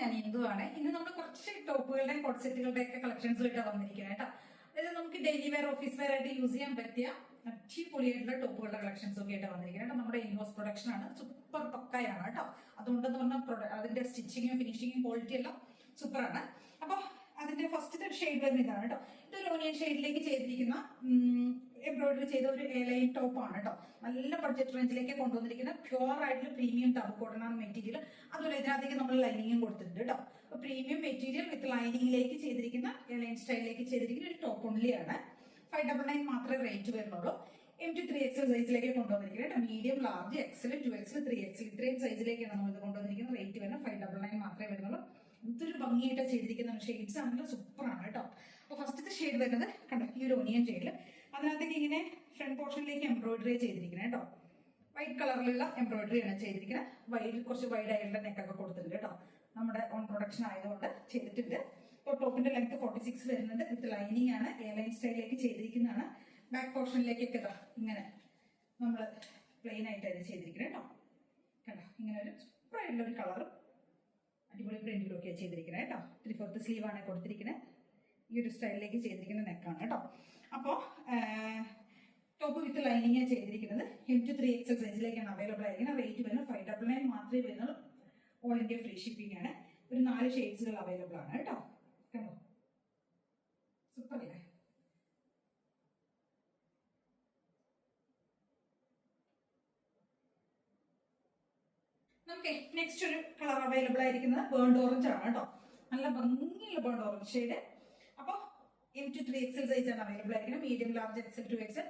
ഞാൻ ഇന്ദുവാണ്. ഇന്ന് നമ്മൾ കുറച്ച് ടോപ്പുകളുടെയും കോട്ട് സെറ്റുകളുടെ ഒക്കെ കളക്ഷൻസിലിട്ട് വന്നിരിക്കുന്നത് കേട്ടോ. അതായത് നമുക്ക് ഡെയിലി വെയർ ഓഫീസ് വെയർ ആയിട്ട് യൂസ് ചെയ്യാൻ പറ്റിയ അടിപൊളിയായിട്ടുള്ള ടോപ്പുകളുടെ കളക്ഷൻസ് ഒക്കെ ആയിട്ട് വന്നിരിക്കുന്നത്. നമ്മുടെ ഇൻഹോസ് പ്രൊഡക്ഷൻ ആണ്, സൂപ്പർ പക്കയാണ് കേട്ടോ. അതുകൊണ്ടെന്ന് പറഞ്ഞാൽ അതിന്റെ സ്റ്റിച്ചിങ്ങും ഫിനിഷിങ്ങും ക്വാളിറ്റി എല്ലാം സൂപ്പറാണ്. അപ്പൊ അതിന്റെ ഫസ്റ്റത്തെ ഷെയ്ഡ് വരുന്ന ഇതാണ് കേട്ടോ. ഇതൊരു ഓനിയൻ ഷെയ്ഡിലേക്ക് ചെയ്തിരിക്കുന്ന എംബ്രോയിഡറി ചെയ്ത ഒരു എലൈൻ ടോപ്പ് ആണ് കേട്ടോ. നല്ല ബഡ്ജറ്റ് റേഞ്ചിലേക്ക് കൊണ്ടുവന്നിരിക്കുന്ന പ്യുവർ ആയിട്ടുള്ള പ്രീമിയം ടബ് കോട്ടൺ ആണ് മെറ്റീരിയൽ. അതുപോലെ ഇതിനകത്തേക്ക് നമ്മൾ ലൈനിങ്ങും കൊടുത്തിട്ടുണ്ട് കേട്ടോ. അപ്പൊ പ്രീമിയം മെറ്റീരിയൽ വിത്ത് ലൈനിങ്ങിലേക്ക് ചെയ്തിരിക്കുന്ന എലൈൻ സ്റ്റൈലിലേക്ക് ചെയ്തിരിക്കുന്ന ഒരു ടോപ്പ് ഓൺലി ആണ്. 599 മാത്രമേ റേറ്റ് വരുന്നുള്ളൂ. M to 3XL സൈസിലേക്ക് കൊണ്ടുവന്നിരിക്കുന്നത്. Medium, large, XL, 2XL, 3XL ഇത്രയും സൈസിലേക്കാണ് നമ്മൾ ഇത് കൊണ്ടുവന്നിരിക്കുന്നത്. റേറ്റ് വരുന്നത് 599 മാത്രമേ വരുന്നുള്ളൂ. ഇതൊരു ഭംഗിയായിട്ട് ചെയ്തിരിക്കുന്ന ഷെയ്ഡ്സ് ആണെങ്കിലും സൂപ്പറാണ് കേട്ടോ. അപ്പൊ ഫസ്റ്റത്തെ ഷെയ്ഡ് വരുന്നത് കണ്ടോ, ഈ ഒരു ഓണിയൻ ഷെയ്ഡിൽ അതിനകത്തേക്ക് ഇങ്ങനെ ഫ്രണ്ട് പോർഷനിലേക്ക് എംബ്രോയിഡറി ചെയ്തിരിക്കുന്നത് കേട്ടോ. വൈറ്റ് കളറിലുള്ള എംബ്രോയിഡറി ആണ് ചെയ്തിരിക്കുന്നത്. കുറച്ച് വൈഡ് ആയിട്ടുള്ള നെക്കൊക്കെ കൊടുത്തിട്ടുണ്ട് കേട്ടോ. നമ്മുടെ ഓൺ പ്രൊഡക്ഷൻ ആയതുകൊണ്ട് ചെയ്തിട്ടുണ്ട്. ഇപ്പോൾ ടോപ്പിന്റെ ലെങ്ത് 46 വരുന്നുണ്ട്. വിത്ത് ലൈനിങ് ആണ്, എയർലൈൻ സ്റ്റൈലിലേക്ക് ചെയ്തിരിക്കുന്നതാണ്. ബാക്ക് പോർഷനിലേക്കൊക്കെ ഇങ്ങനെ നമ്മൾ പ്ലെയിൻ ആയിട്ടാണ് ചെയ്തിരിക്കുന്നത് കേട്ടോ. കണ്ടോ, ഇങ്ങനെ ഒരു സൂപ്പറായിട്ടുള്ള ഒരു കളറും അടിപൊളി പ്രിന്റിലൊക്കെയാണ് ചെയ്തിരിക്കുന്നത് കേട്ടോ. 3/4 സ്ലീവ് ആണ് കൊടുത്തിരിക്കുന്നത്. ഈ ഒരു സ്റ്റൈലിലേക്ക് ചെയ്തിരിക്കുന്ന നെക്കാണ് കേട്ടോ. അപ്പോൾ ടോപ്പ് വിത്ത് ലൈനിങ് ചെയ്തിരിക്കുന്നത് M to 3XL സൈസിലേക്കാണ് അവൈലബിൾ ആയിരിക്കുന്നത്. റേറ്റ് വരുന്നത് 599 മാത്രമേ വരുന്നുള്ളൂ. ഓൾ ഇന്ത്യ ഫ്രീ ഷിപ്പിംഗ് ആണ്. ഒരു 4 ഷെയ്ഡ്സുകൾ അവൈലബിൾ ആണ് കേട്ടോ. കണ്ടോ, സൂപ്പർ അല്ലേ? നമുക്ക് നെക്സ്റ്റ് ഒരു കളർ അവൈലബിൾ ആയിരിക്കുന്നത് ബേൺഡ് ഓറഞ്ച് ആണ് കേട്ടോ. നല്ല ഭംഗിയുള്ള ബേൺഡ് ഓറഞ്ച് ഷെയ്ഡ്. അപ്പോൾ M to 3XL സൈസ് ആണ് അവൈലബിൾ ആയിരിക്കുന്നത്. Medium, large, XL, 2XL,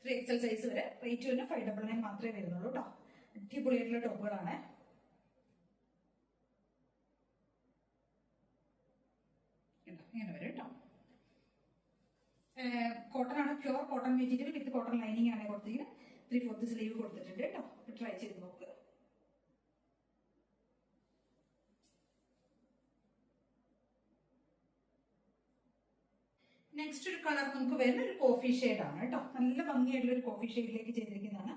3XL size വരെ. റേറ്റ് വരുന്നത് 599 മാത്രമേ വരുന്നുള്ളൂ കേട്ടോ. അടിപൊളിയായിട്ടുള്ള ടോപ്പുകളാണ്. ഇങ്ങനെ വരും കേട്ടോ. കോട്ടൺ ആണ്, pure cotton material with cotton lining ആണ് കൊടുത്തിരിക്കുന്നത്. 3/4 സ്ലീവ് കൊടുത്തിട്ടുണ്ട് കേട്ടോ. ട്രൈ ചെയ്ത് നോക്കുക. നെക്സ്റ്റ് ഒരു കളർ നമുക്ക് വരുന്ന ഒരു കോഫി ഷെയ്ഡ് ആണ് കേട്ടോ. നല്ല ഭംഗിയായിട്ടുള്ള ഒരു കോഫി ഷെയ്ഡിലേക്ക് ചെയ്തിരിക്കുന്നതാണ്.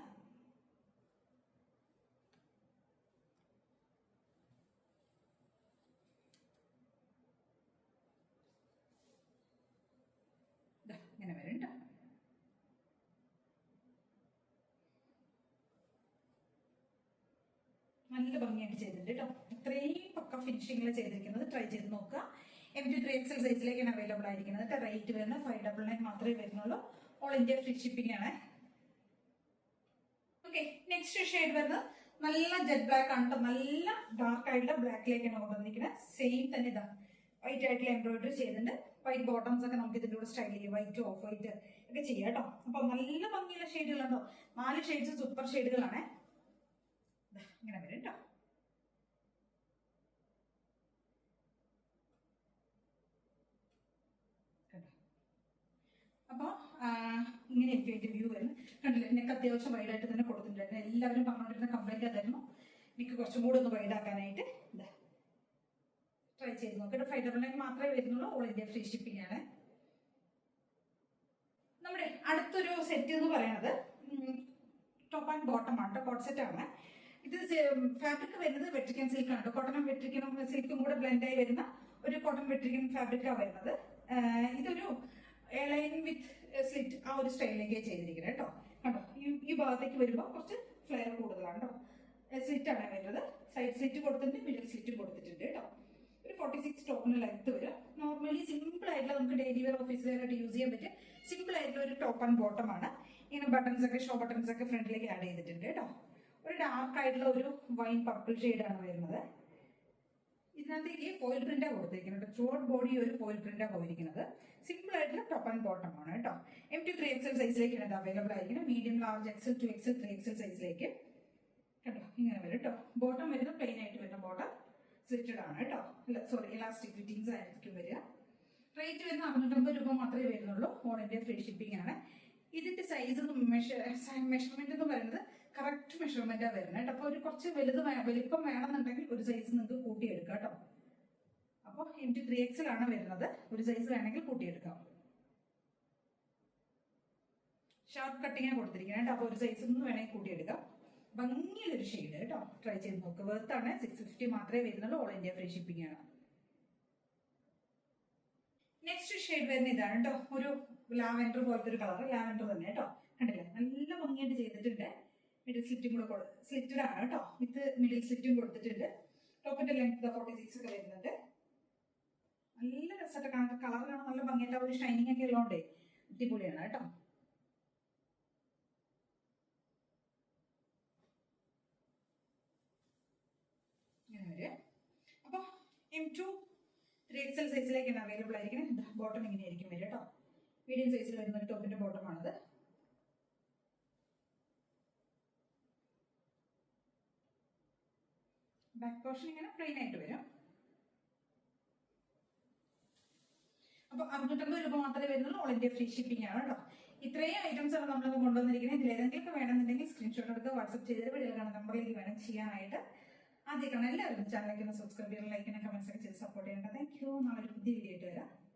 ഇങ്ങനെ വരും കേട്ടോ. നല്ല ഭംഗിയായിട്ട് ചെയ്തിട്ടുണ്ട് കേട്ടോ. ഇത്രയും പക്ക ഫിനിഷിംഗിൽ ചെയ്തിരിക്കുന്നത്. ട്രൈ ചെയ്ത് നോക്കുക. M to 3XL സൈസിലേക്കാണ് അവൈലബിൾ ആയിരിക്കുന്നത്. റേറ്റ് വരുന്നത് 599 മാത്രമേ വരുന്നുള്ളൂ. ഓൾ ഇന്ത്യ ഫ്രീ ഷിപ്പിംഗ് ആണ്. ഓക്കെ, നെക്സ്റ്റ് ഷെയ്ഡ് വരുന്നത് നല്ല ജെറ്റ് ബ്ലാക്ക് ആണ് കേട്ടോ. നല്ല ഡാർക്ക് ആയിട്ടുള്ള ബ്ലാക്കിലേക്കാണ് കൊണ്ടുവന്നിരിക്കുന്നത്. സെയിം തന്നെ ഇതാ വൈറ്റ് ആയിട്ടുള്ള എംബ്രോയിഡറി ചെയ്തിട്ടുണ്ട്. വൈറ്റ് ബോട്ടംസ് ഒക്കെ നമുക്ക് ഇതിന്റെ കൂടെ സ്റ്റൈൽ ചെയ്യാം. വൈറ്റ്, ഓഫ് വൈറ്റ് ഒക്കെ ചെയ്യാം കേട്ടോ. അപ്പൊ നല്ല ഭംഗിയുള്ള ഷെയ്ഡുകളുണ്ടോ. 4 ഷെയ്ഡ്സ് സൂപ്പർ ഷെയ്ഡുകളാണ്. ഇങ്ങനെ വരും കേട്ടോ. അപ്പൊ ഇങ്ങനെ എനിക്ക് അതിന്റെ വ്യൂ വരുന്നത് കണ്ടില്ല. എനിക്ക് അത്യാവശ്യം വൈഡായിട്ട് തന്നെ കൊടുത്തിട്ടുണ്ടായിരുന്നു. എല്ലാവരും പറഞ്ഞുകൊണ്ടിരുന്ന കംപ്ലൈന്റ് അതായിരുന്നു, എനിക്ക് കുറച്ചും കൂടെ ഒന്ന് വൈഡാക്കാനായിട്ട്. ഇതാ ട്രൈ ചെയ്ത് നോക്കിയിട്ട് 599 മാത്രമേ വരുന്നുള്ളൂ. ഓൾ ഇന്ത്യ ഫ്രീ ഷിപ്പിംഗ് ആണ്. നമ്മുടെ അടുത്തൊരു സെറ്റ് എന്ന് പറയുന്നത് ടോപ്പ് ആൻഡ് ബോട്ടം ആണ്, കോട്ട് സെറ്റ് ആണ്. ഇത് ഫാബ്രിക് വരുന്നത് വെട്രിക്കൻ സിൽക്ക് ആണ്. കോട്ടണും വെട്രിക്കനും സിൽക്കും കൂടെ ബ്ലെൻഡ് ആയി വരുന്ന ഒരു കോട്ടൺ വെട്രിക്കൻ ഫാബ്രിക്കാണ് വരുന്നത്. ഇതൊരു എയർലൈൻ വിത്ത് സ്ലിറ്റ് ആ ഒരു സ്റ്റൈലിലേക്ക് ചെയ്തിരിക്കുന്നത് കേട്ടോ. കണ്ടോ, ഈ ഭാഗത്തേക്ക് വരുമ്പോൾ കുറച്ച് ഫ്ലെയർ കൂടുതലാണ് കേട്ടോ. സ്ലിറ്റ് ആണ് വരുന്നത്. സൈഡ് സ്ലിറ്റ് കൊടുത്തിട്ടുണ്ട്, മിഡിൽ സ്ലിറ്റും കൊടുത്തിട്ടുണ്ട് കേട്ടോ. ഒരു 46 ടോപ്പിന് ലെങ്ത് വരും. നോർമലി സിമ്പിൾ ആയിട്ടുള്ള നമുക്ക് ഡെയിലി വെയർ ഓഫീസ് വെയർ ആയിട്ട് യൂസ് ചെയ്യാൻ പറ്റും സിമ്പിൾ ആയിട്ടുള്ള ഒരു ടോപ്പ് ആൻഡ് ബോട്ടം ആണ്. ഇങ്ങനെ ബട്ടൺസ് ഒക്കെ, ഷോ ബട്ടൺസ് ഒക്കെ ഫ്രണ്ടിലേക്ക് ആഡ് ചെയ്തിട്ടുണ്ട് കേട്ടോ. ഒരു ഡാർക്ക് ആയിട്ടുള്ള ഒരു വൈൻ പർപ്പിൾ ഷെയ്ഡാണ് വരുന്നത്. ഇതിനകത്തേക്ക് ഫോയിൽ പ്രിന്റാണ് കൊടുത്തിരിക്കുന്നത്. ത്രൂ ഔട്ട് ബോഡി ഒരു ഫോയിൽ പ്രിന്റാണ് പോയിരിക്കുന്നത്. സിമ്പിൾ ആയിട്ടുള്ള ടോപ്പ് ആൻഡ് ബോട്ടം ആണ് കേട്ടോ. M to 3XL സൈസിലേക്കാണ് ഇത് അവൈലബിൾ ആയിരിക്കുന്നത്. Medium, large, XL, 2XL, 3XL സൈസിലേക്ക് കേട്ടോ. ഇങ്ങനെ വരും കേട്ടോ. ബോട്ടം വരുന്നത് പ്ലെയിൻ ആയിട്ട് വരുന്ന ബോട്ടം സ്ലിറ്റഡ് ആണ് കേട്ടോ. സോറി, ഇലാസ്റ്റിക് ഫിറ്റിംഗ്സ് ആയിരിക്കും വരിക. റേറ്റ് വരുന്ന 650 രൂപ മാത്രമേ വരുന്നുള്ളൂ. ഓൾ ഇന്ത്യ ഫ്രീ ഷിപ്പിംഗ് ആണ്. ഇതിന്റെ സൈസ് മെഷർമെന്റ് എന്ന് പറയുന്നത് കറക്റ്റ് മെഷർമെന്റാണ് വരുന്നത് കേട്ടോ. അപ്പൊ ഒരു കുറച്ച് വലിപ്പം വേണമെന്നുണ്ടെങ്കിൽ ഒരു സൈസ് നിങ്ങൾക്ക് കൂട്ടിയെടുക്കാം കേട്ടോ. അപ്പോൾ M to 3XL ആണ് വരുന്നത്. ഒരു സൈസ് വേണമെങ്കിൽ കൂട്ടിയെടുക്കാം. ഷാർപ്പ് കട്ടിങ്ങാണ് കൊടുത്തിരിക്കുന്നത് കേട്ടോ. അപ്പോൾ ഒരു സൈസ് ഒന്ന് വേണമെങ്കിൽ കൂട്ടിയെടുക്കാം. ഭംഗിയുള്ളൊരു ഷെയ്ഡ് കേട്ടോ. ട്രൈ ചെയ്ത് നോക്കുക. വെർത്താണ്. 650 മാത്രമേ വരുന്നുള്ളൂ. ഓൾ ഇന്ത്യ ഫ്രീ ഷിപ്പിംഗ് ആണ്. നെക്സ്റ്റ് ഷെയ്ഡ് വരുന്ന ഇതാണ് കേട്ടോ. ഒരു ലാവൻഡർ പോലത്തെ ഒരു കളർ. ലാവൻഡർ തന്നെ കേട്ടോ. കണ്ടില്ലേ, നല്ല ഭംഗിയായിട്ട് ചെയ്തിട്ടുണ്ട്. മിഡിൽ സ്ലിറ്റും കൂടെ സ്ലിറ്റഡ് ആണ് കേട്ടോ. വിത്ത് മിഡിൽ സ്ലിറ്റും കൊടുത്തിട്ടുണ്ട്. ടോപ്പിന്റെ ലെങ്ത് 46 ഒക്കെ വരുന്നുണ്ട്. നല്ല രസമായിട്ട് കാണുന്ന കളർ കാണാൻ നല്ല ഭംഗിയായിട്ട് ഒരു ഷൈനിങ് ഒക്കെ ഉള്ളതുകൊണ്ടേ അടിപൊളിയാണ് കേട്ടോ. അപ്പൊ M2 3XL സൈസിലേക്കാണ് അവൈലബിൾ ആയിരിക്കുന്നത്. ബോട്ടം ഇങ്ങനെയായിരിക്കും വരും കേട്ടോ. മീഡിയം സൈസിൽ വരുന്ന ഒരു ടോപ്പിന്റെ ബോട്ടമാണത്. ബാക്ക് പോർഷൻ ഇങ്ങനെ പ്ലെയിൻ ആയിട്ട് വരും. അപ്പൊ 650 രൂപ മാത്രമേ വരുന്നുള്ളൂ. ഓൾ ഇന്ത്യ ഫ്രീ ഷിപ്പിംഗ് ആണ് കേട്ടോ. ഇത്രയും ഐറ്റംസ് ആണ് നമ്മൾ കൊണ്ടുവന്നിരിക്കുന്നത്. ഇതിൽ ഏതെങ്കിലും വേണമെന്നുണ്ടെങ്കിൽ സ്ക്രീൻഷോട്ട് എടുത്ത് വാട്സ്ആപ്പ് ചെയ്തിട്ട് വീഡിയോ കാണുന്ന നമ്പറിലേക്ക് വേണം ചെയ്യാനായിട്ട്. ആദ്യമായിട്ടാണ് എല്ലാവരും ചാനലിലേക്ക് സബ്സ്ക്രൈബ് ചെയ്യാൻ, ലൈക്കിനും കമന്റ്സ് ഒക്കെ ചെയ്ത് സപ്പോർട്ട് ചെയ്യേണ്ടത്. Thank you. നാളെ ഒരു പുതിയ വീഡിയോ ആയിട്ട് വരാം.